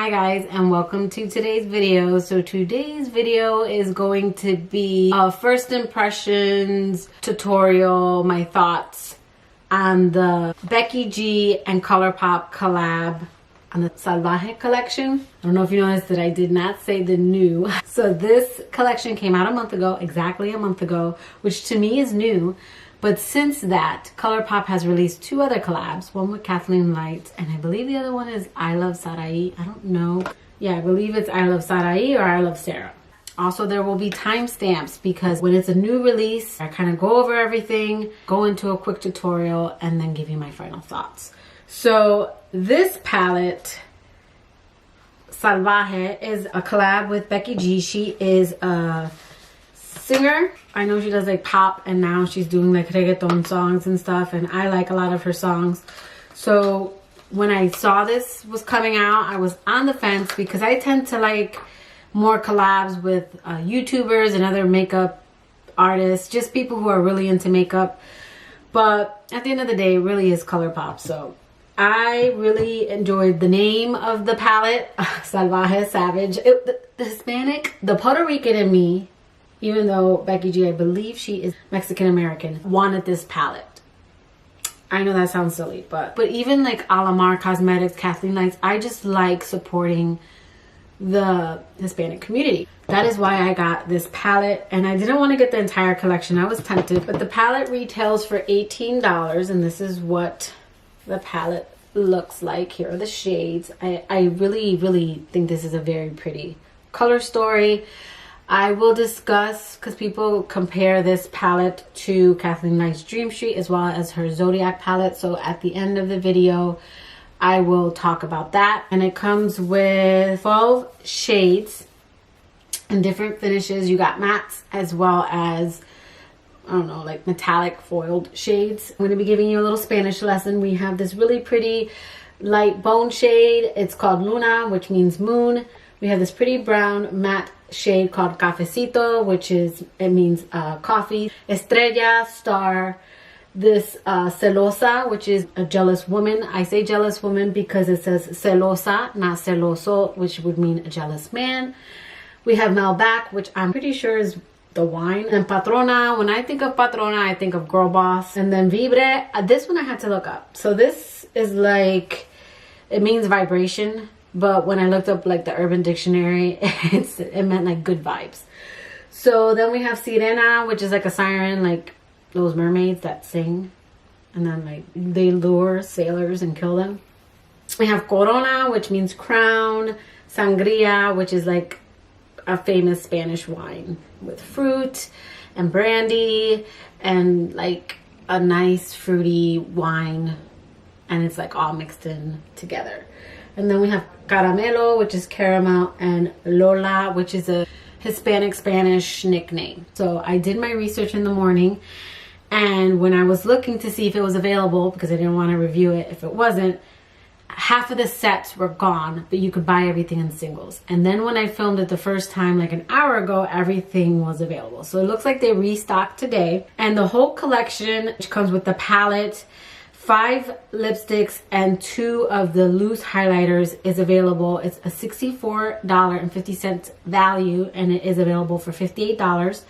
Hi guys, and welcome to today's video. So today's video is going to be a first impressions tutorial, my thoughts on the Becky G and Colourpop collab on the Salvaje collection. I don't know if you noticed that I did not say the new. So this collection came out a month ago, exactly a month ago, which to me is new. But since that, Colourpop has released two other collabs, one with Kathleen Light, and I believe the other one is I Love Sarai. I don't know. Yeah, I believe it's I Love Sarai or I Love Sarah. Also, there will be timestamps because when it's a new release, I kind of go over everything, go into a quick tutorial, and then give you my final thoughts. So this palette, Salvaje, is a collab with Becky G. She is a singer. I know she does like pop, and now she's doing like reggaeton songs and stuff, and I like a lot of her songs. So when I saw this was coming out, I was on the fence because I tend to like more collabs with YouTubers and other makeup artists, just people who are really into makeup. But at the end of the day, it really is Colourpop. So I really enjoyed the name of the palette, Salvaje, Savage. The Hispanic, the Puerto Rican in me, even though Becky G, I believe she is Mexican-American, wanted this palette. I know that sounds silly, but even like Alamar Cosmetics, Kathleen Lights, I just like supporting the Hispanic community. That is why I got this palette, and I didn't want to get the entire collection. I was tempted, but the palette retails for $18, and this is what the palette looks like. Here are the shades. I really think this is a very pretty color story. I will discuss, because people compare this palette to Kathleen Light's Dream Street as well as her Zodiac palette. So at the end of the video, I will talk about that. And it comes with 12 shades and different finishes. You got mattes as well as, I don't know, like metallic foiled shades. I'm going to be giving you a little Spanish lesson. We have this really pretty light bone shade. It's called Luna, which means moon. We have this pretty brown matte shade called Cafecito, which means coffee. Estrella, star. This Celosa, which is a jealous woman. I say jealous woman because it says celosa, not celoso, which would mean a jealous man. We have Malbec, which I'm pretty sure is the wine. And Patrona. When I think of Patrona, I think of girl boss. And then Vibre. This one I had to look up. So this is like, it means vibration. But when I looked up like the Urban Dictionary, it meant like good vibes. So then we have Sirena, which is like a siren, like those mermaids that sing. And then like they lure sailors and kill them. We have Corona, which means crown. Sangria, which is like a famous Spanish wine with fruit and brandy and like a nice fruity wine. And it's like all mixed in together. And then we have Caramelo, which is caramel, and Lola, which is a Hispanic Spanish nickname. So I did my research in the morning, and when I was looking to see if it was available, because I didn't want to review it if it wasn't, half of the sets were gone, but you could buy everything in singles. And then when I filmed it the first time, like an hour ago, everything was available. So it looks like they restocked today. And the whole collection, which comes with the palette, 5 lipsticks, and 2 of the loose highlighters, is available. It's a $64.50 value, and it is available for $58.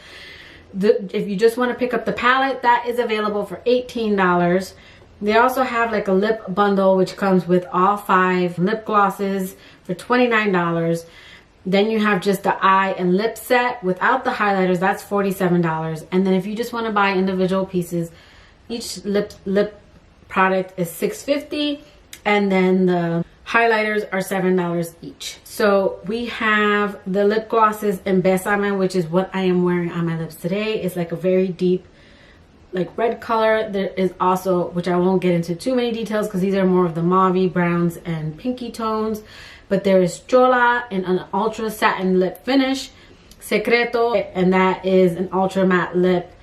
If you just want to pick up the palette, that is available for $18. They also have like a lip bundle, which comes with all 5 lip glosses for $29. Then you have just the eye and lip set without the highlighters. That's $47. And then if you just want to buy individual pieces, each lip product is $6.50, and then the highlighters are $7 each. So we have the lip glosses in Besame, which is what I am wearing on my lips today. It's like a very deep like red color. There is also, which I won't get into too many details because these are more of the mauve, browns, and pinky tones, but there is Chola in an ultra satin lip finish, Secreto, and that is an ultra matte lip.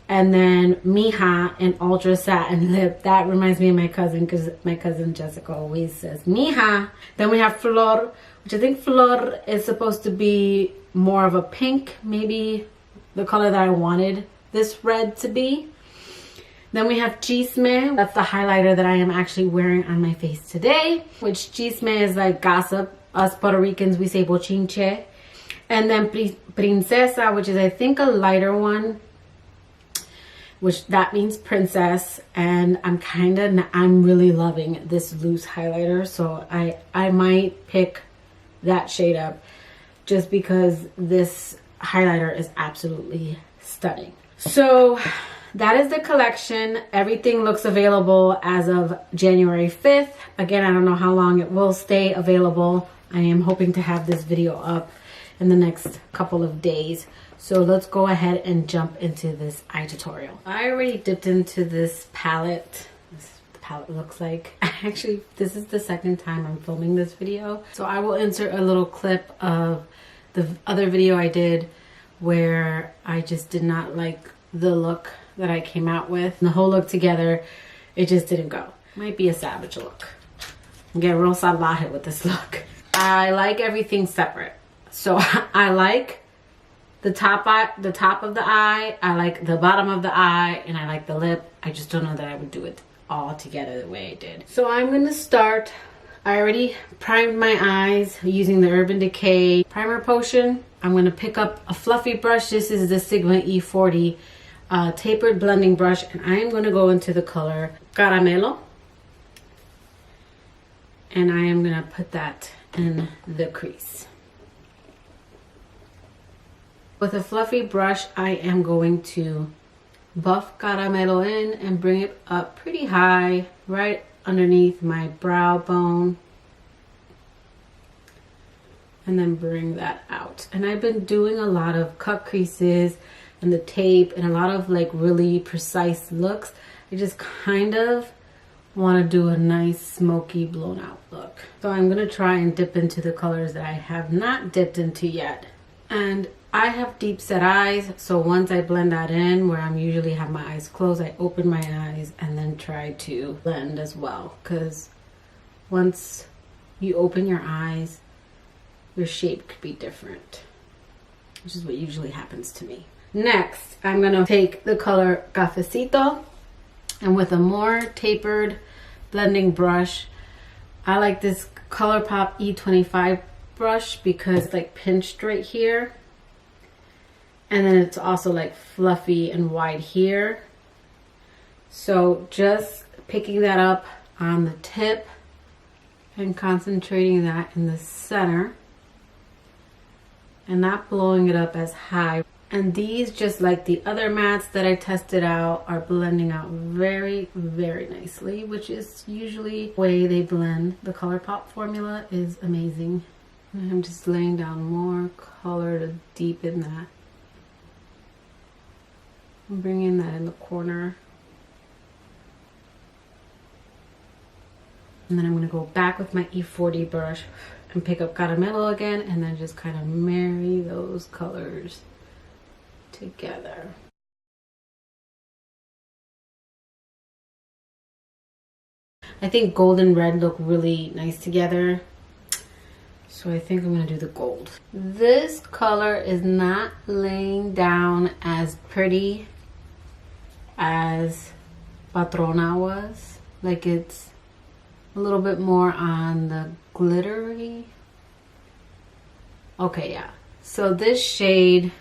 And then Mija, an ultra satin lip. That reminds me of my cousin, because my cousin Jessica always says Mija. Then we have Flor, which I think Flor is supposed to be more of a pink, maybe the color that I wanted this red to be. Then we have Chisme. That's the highlighter that I am actually wearing on my face today, which Chisme is like gossip Us Puerto Ricans, we say bochinche. And then Princesa, which is I think a lighter one, which that means princess. And I'm really loving this loose highlighter, so I might pick that shade up just because this highlighter is absolutely stunning. So that is the collection. Everything looks available as of January 5th. Again, I don't know how long it will stay available. I am hoping to have this video up in the next couple of days. So let's go ahead and jump into this eye tutorial. I already dipped into this palette. This is what the palette looks like. Actually, this is the second time I'm filming this video. So I will insert a little clip of the other video I did where I just did not like the look that I came out with. And the whole look together, it just didn't go. Might be a savage look. I'm getting real salvaje with this look. I like everything separate. So I like the top of the eye, I like the bottom of the eye, and I like the lip. I just don't know that I would do it all together the way I did. So I'm gonna start. I already primed my eyes using the Urban Decay Primer Potion. I'm gonna pick up a fluffy brush. This is the Sigma E40 tapered blending brush, and I am gonna go into the color Caramelo. And I am gonna put that in the crease. With a fluffy brush, I am going to buff Caramelo in and bring it up pretty high, right underneath my brow bone. And then bring that out. And I've been doing a lot of cut creases and the tape and a lot of like really precise looks. I just kind of want to do a nice smoky blown out look. So I'm going to try and dip into the colors that I have not dipped into yet. And I have deep set eyes, so once I blend that in, where I'm usually have my eyes closed, I open my eyes and then try to blend as well. Because once you open your eyes, your shape could be different, which is what usually happens to me. Next, I'm gonna take the color Cafecito, and with a more tapered blending brush, I like this Colourpop E25 brush because it's like pinched right here. And then it's also like fluffy and wide here. So just picking that up on the tip and concentrating that in the center and not blowing it up as high. And these, just like the other mattes that I tested out, are blending out very, very nicely, which is usually the way they blend. The Colourpop formula is amazing. And I'm just laying down more color to deepen that. I'm bringing that in the corner. And then I'm going to go back with my E40 brush and pick up Caramelo again, and then just kind of marry those colors together. I think gold and red look really nice together. So I think I'm going to do the gold. This color is not laying down as pretty as Patrona was. Like, it's a little bit more on the glittery. Okay, yeah. So this shade,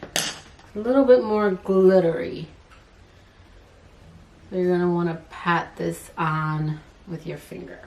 a little bit more glittery. So you're going to want to pat this on with your finger.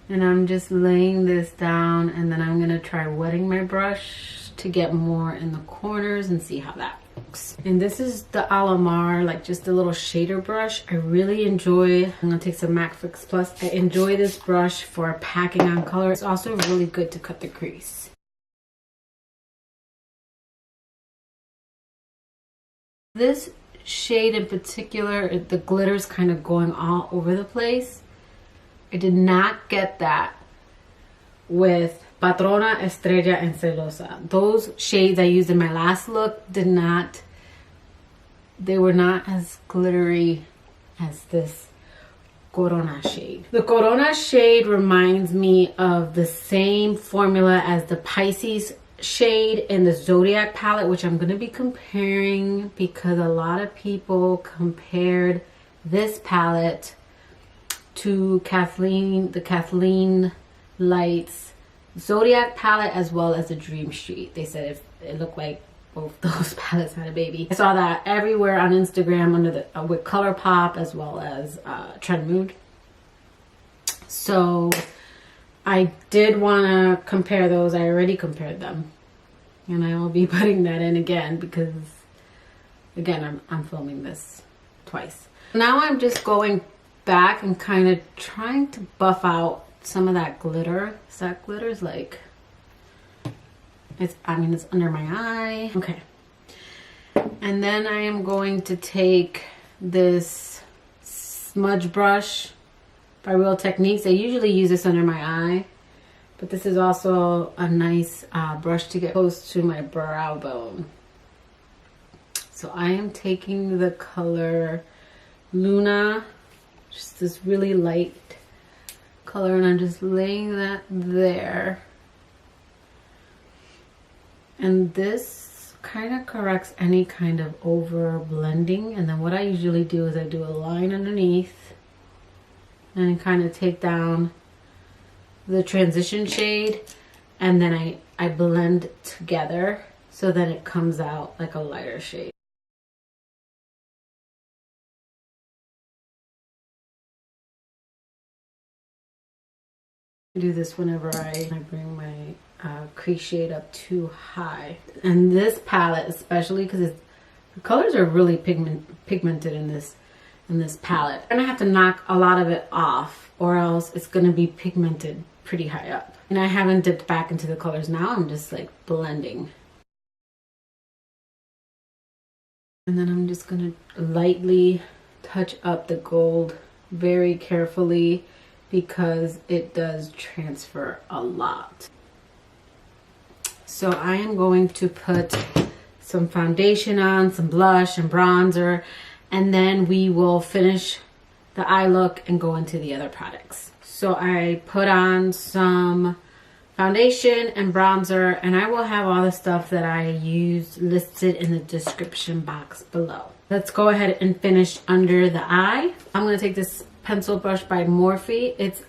And I'm just laying this down, and then I'm going to try wetting my brush to get more in the corners and see how that looks. And this is the Alamar, like just a little shader brush. I really enjoy, I'm going to take some MAC Fix Plus. I enjoy this brush for packing on color. It's also really good to cut the crease. This shade in particular, the glitter's kind of going all over the place. I did not get that with Patrona, Estrella, and Celosa. Those shades I used in my last look did not, they were not as glittery as this Corona shade. The Corona shade reminds me of the same formula as the Pisces shade in the Zodiac palette, which I'm going to be comparing because a lot of people compared this palette to the Kathleen Lights Zodiac palette as well as the Dream Street. They said it looked like both those palettes had a baby. I saw that everywhere on Instagram under the with Colourpop as well as Trend Mood. So I did want to compare those. I already compared them, and I will be putting that in again because again I'm filming this twice. Now I'm just going back and kind of trying to buff out some of that glitter. So that glitter is like, it's under my eye. Okay. And then I am going to take this smudge brush by Real Techniques. I usually use this under my eye, but this is also a nice brush to get close to my brow bone. So I am taking the color Luna, just this really light color, and I'm just laying that there. And this kind of corrects any kind of over blending. And then what I usually do is I do a line underneath and kind of take down the transition shade, and then I blend together so then it comes out like a lighter shade. I do this whenever I bring my crease shade up too high. And this palette, especially because the colors are really pigmented in this palette, I'm gonna have to knock a lot of it off, or else it's gonna be pigmented pretty high up. And I haven't dipped back into the colors now. I'm just like blending. And then I'm just gonna lightly touch up the gold very carefully because it does transfer a lot. So I am going to put some foundation on, some blush and bronzer, and then we will finish the eye look and go into the other products. So I put on some foundation and bronzer, and I will have all the stuff that I used listed in the description box below. Let's go ahead and finish under the eye. I'm going to take this pencil brush by Morphe. It's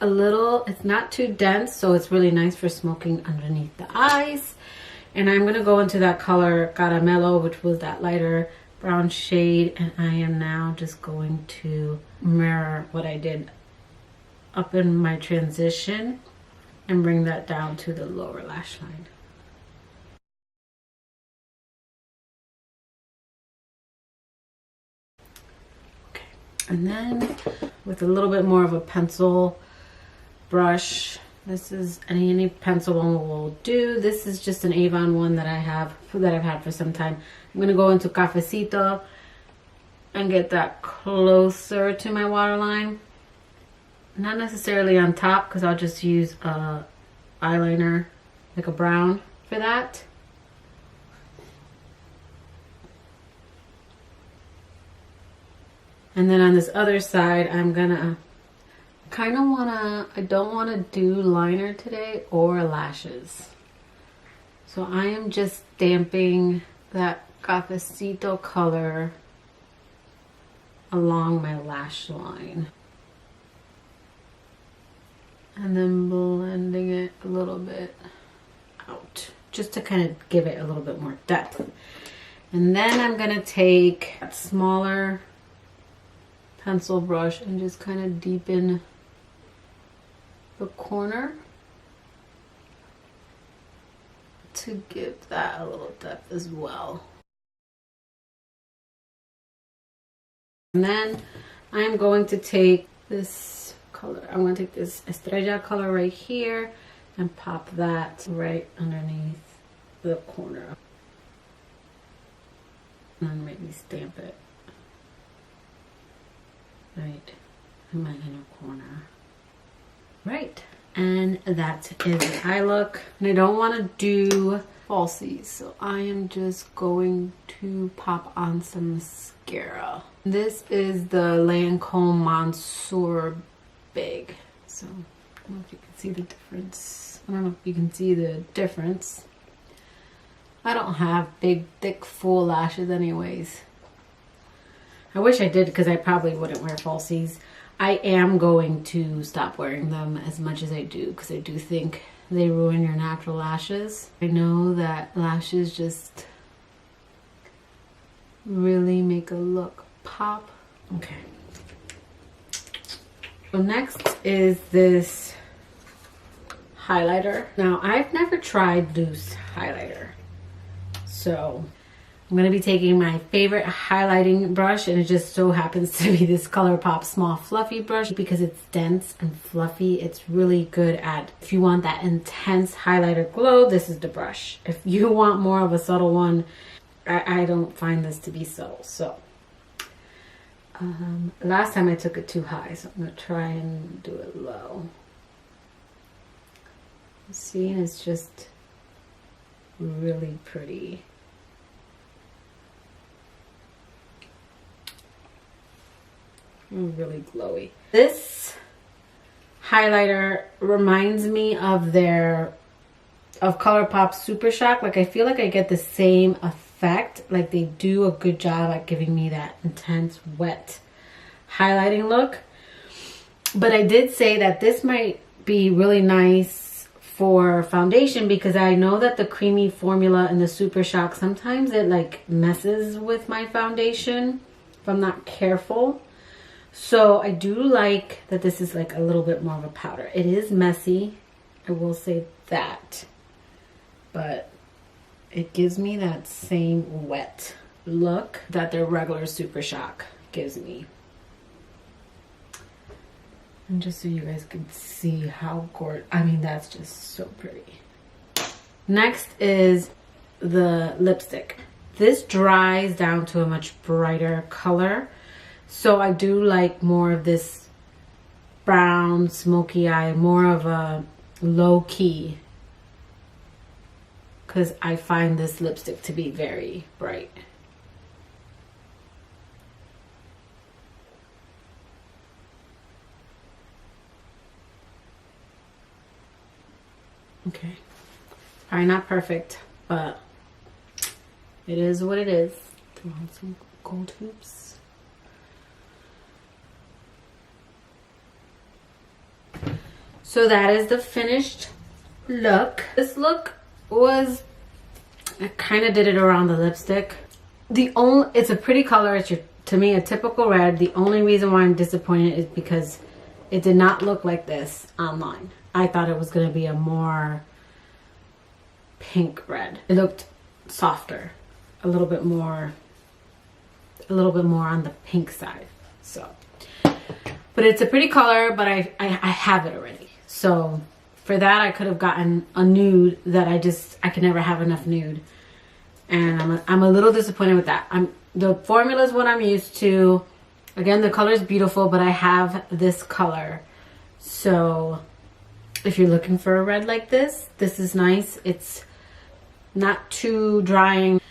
not too dense, so it's really nice for smoking underneath the eyes. And I'm going to go into that color Caramelo, which was that lighter brown shade, and I am now just going to mirror what I did up in my transition and bring that down to the lower lash line. Okay, and then with a little bit more of a pencil brush, this is any pencil one will do. This is just an Avon one that I've had for some time. I'm gonna go into Cafecito and get that closer to my waterline. Not necessarily on top, because I'll just use a eyeliner, like a brown, for that. And then on this other side, I'm gonna I don't wanna do liner today or lashes. So I am just stamping that Cafecito color along my lash line. And then blending it a little bit out, just to kind of give it a little bit more depth. And then I'm gonna take a smaller pencil brush and just kind of deepen the corner to give that a little depth as well. And then I'm going to take this color. I'm going to take this Estrella color right here and pop that right underneath the corner. And then maybe stamp it right in my inner corner. Right, and that is the eye look. And I don't want to do falsies, so I am just going to pop on some mascara. This is the Lancome Monsieur Big. So I don't know if you can see the difference. I don't know if you can see the difference. I don't have big, thick, full lashes anyways. I wish I did, because I probably wouldn't wear falsies. I am going to stop wearing them as much as I do, because I do think they ruin your natural lashes. I know that lashes just really make a look pop. Okay. So next is this highlighter. Now, I've never tried loose highlighter, so I'm going to be taking my favorite highlighting brush, and it just so happens to be this Colourpop Small Fluffy brush. Because it's dense and fluffy, it's really good at, if you want that intense highlighter glow, this is the brush. If you want more of a subtle one, I don't find this to be subtle. So last time I took it too high, so I'm going to try and do it low. See, it's just really pretty. Really glowy. This highlighter reminds me of Colourpop Super Shock. Like, I feel like I get the same effect. Like, they do a good job at giving me that intense wet highlighting look. But I did say that this might be really nice for foundation, because I know that the creamy formula in the Super Shock, sometimes it like messes with my foundation if I'm not careful. So I do like that this is like a little bit more of a powder. It is messy, I will say that, but it gives me that same wet look that their regular Super Shock gives me. And just so you guys can see how gorgeous, I mean, that's just so pretty. Next is the lipstick. This dries down to a much brighter color. So I do like more of this brown, smoky eye, more of a low key, because I find this lipstick to be very bright. Okay, probably not perfect, but it is what it is. Throw on some gold hoops. So that is the finished look. This look was, I kind of did it around the lipstick. It's a pretty color. It's to me a typical red. The only reason why I'm disappointed is because it did not look like this online. I thought it was going to be a more pink red. It looked softer, a little bit more on the pink side. So, but it's a pretty color, but I have it already. So for that, I could have gotten a nude that I could never have enough nude. And I'm a little disappointed with that. The formula is what I'm used to. Again, the color is beautiful, but I have this color. So if you're looking for a red like this, this is nice. It's not too drying.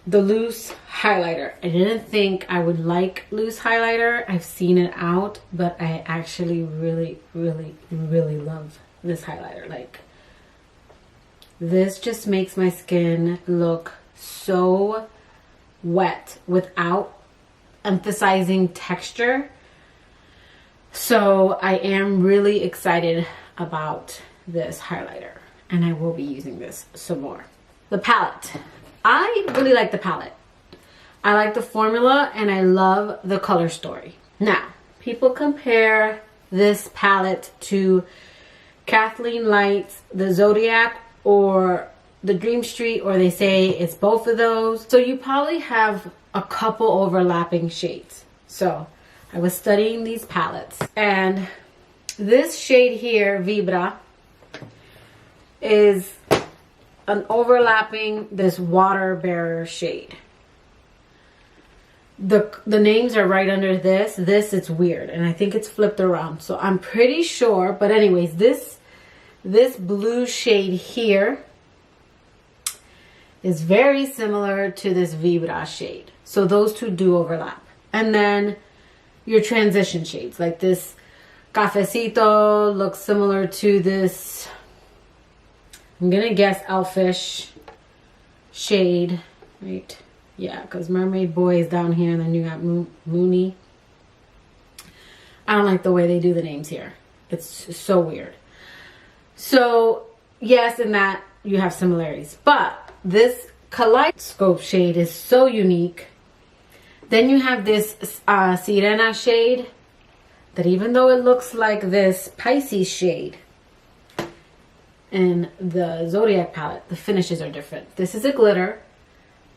The loose highlighter. I didn't think I would like loose highlighter. I've seen it out, but I actually really, really, really love this highlighter. Like, this just makes my skin look so wet without emphasizing texture. So I am really excited about this highlighter, and I will be using this some more. The palette. I really like the palette. I like the formula, and I love the color story. Now, people compare this palette to Kathleen Light's the Zodiac or the Dream Street, or they say it's both of those. So you probably have a couple overlapping shades. So I was studying these palettes, and this shade here, Vibra, is an overlapping this water bearer shade. The names are right under this. This, it's weird, and I think it's flipped around, so I'm pretty sure. But anyways, this blue shade here is very similar to this Vibra shade. So those two do overlap. And then your transition shades, like this Cafecito looks similar to this, I'm gonna guess Elfish shade, right? Yeah, because Mermaid Boy is down here, and then you got Mooney. I don't like the way they do the names here. It's so weird. So yes, in that you have similarities, but this Kaleidoscope shade is so unique. Then you have this Sirena shade that, even though it looks like this Pisces shade in the Zodiac palette, the finishes are different. This is a glitter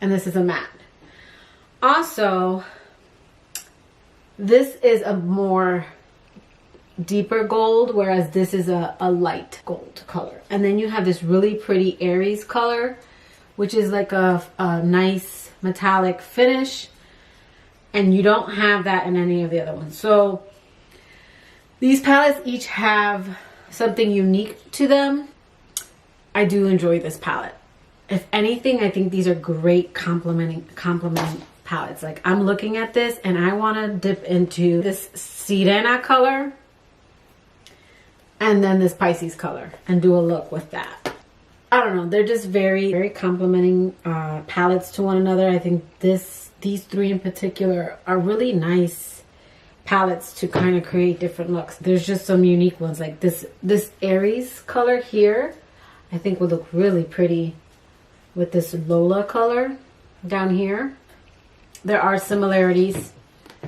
and this is a matte. Also, this is a more deeper gold, whereas this is a light gold color. And then you have this really pretty Aries color, which is like a nice metallic finish. And you don't have that in any of the other ones. So these palettes each have something unique to them. I do enjoy this palette. If anything, I think these are great complementing palettes. Like, I'm looking at this and I want to dip into this Sirena color and then this Pisces color and do a look with that. I don't know. They're just very complementing palettes to one another. I think these three in particular are really nice palettes to kind of create different looks. There's just some unique ones, like this Aries color here, I think would look really pretty with this Lola color down here. There are similarities,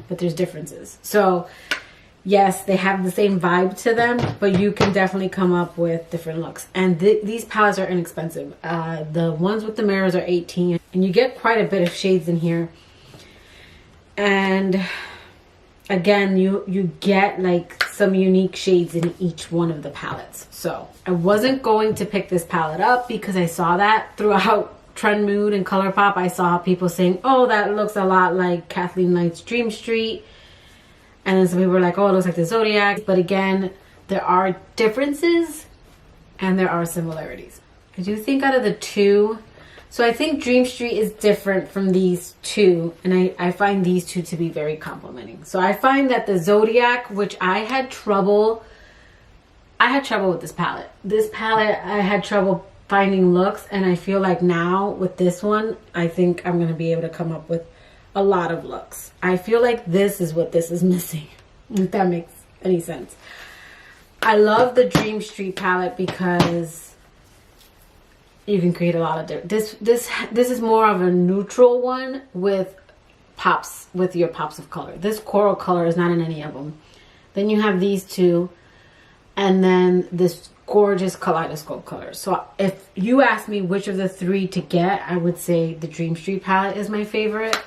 but there's differences. So yes, they have the same vibe to them, but you can definitely come up with different looks. And these palettes are inexpensive. The ones with the mirrors are $18, and you get quite a bit of shades in here. And again, you get like some unique shades in each one of the palettes. So I wasn't going to pick this palette up because I saw that throughout Trend Mood and Colourpop. I saw people saying, oh, that looks a lot like Kathleen Light's Dream Street. And then some people were like, oh, it looks like the Zodiac. But again, there are differences and there are similarities. I do think out of the two, so I think Dream Street is different from these two. And I find these two to be very complementing. So I find that the Zodiac, which I had trouble with this palette. This palette, I had trouble finding looks. And I feel like now with this one, I think I'm going to be able to come up with a lot of looks. I feel like this is what this is missing, if that makes any sense. I love the Dream Street palette because you can create a lot of different. This is more of a neutral one with your pops of color. This coral color is not in any of them. Then you have these two, and then this gorgeous kaleidoscope color. So if you ask me which of the three to get, I would say the Dream Street palette is my favorite.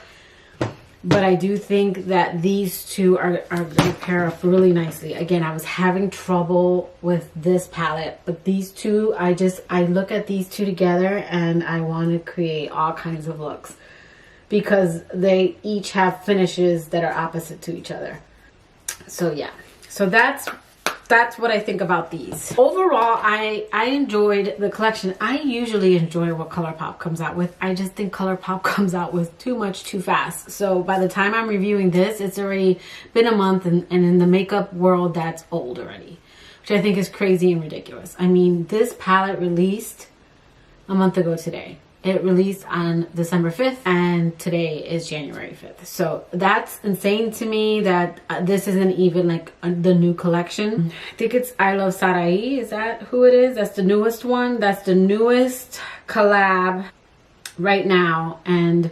But I do think that these two are going to pair up really nicely. Again, I was having trouble with this palette, but these two, I look at these two together and I want to create all kinds of looks because they each have finishes that are opposite to each other. So yeah, so that's what I think about these. Overall, I enjoyed the collection. I usually enjoy what Colourpop comes out with. I just think Colourpop comes out with too much too fast. So by the time I'm reviewing this, it's already been a month, and in the makeup world, that's old already, which I think is crazy and ridiculous. I mean, this palette released a month ago today. It released on December 5th and today is January 5th. So that's insane to me that this isn't even like the new collection. I think it's I Love Sarai. Is that who it is? That's the newest one. That's the newest collab right now. And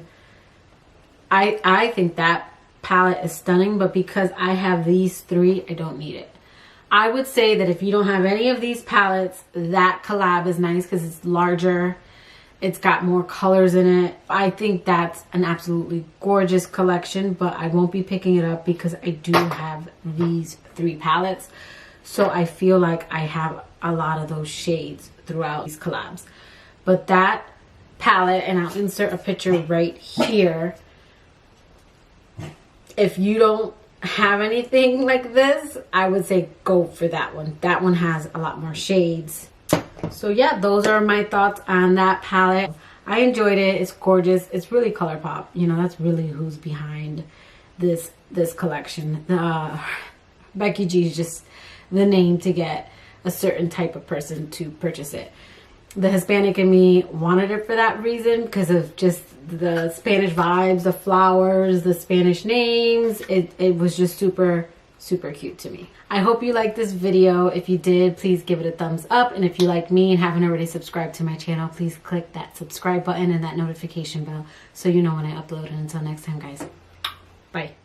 I think that palette is stunning, but because I have these three, I don't need it. I would say that if you don't have any of these palettes, that collab is nice because it's larger. It's got more colors in it. I think that's an absolutely gorgeous collection, but I won't be picking it up because I do have these three palettes. So I feel like I have a lot of those shades throughout these collabs. But that palette, and I'll insert a picture right here. If you don't have anything like this, I would say go for that one. That one has a lot more shades. So yeah, those are my thoughts on that palette. I enjoyed it. It's gorgeous. It's really Colourpop. You know, that's really who's behind this collection. Becky G is just the name to get a certain type of person to purchase it. The Hispanic in me wanted it for that reason, because of just the Spanish vibes, the flowers, the Spanish names. It was just super super cute to me. I hope you liked this video. If you did, please give it a thumbs up. And if you like me and haven't already subscribed to my channel, please click that subscribe button and that notification bell so you know when I upload. And until next time, guys, bye.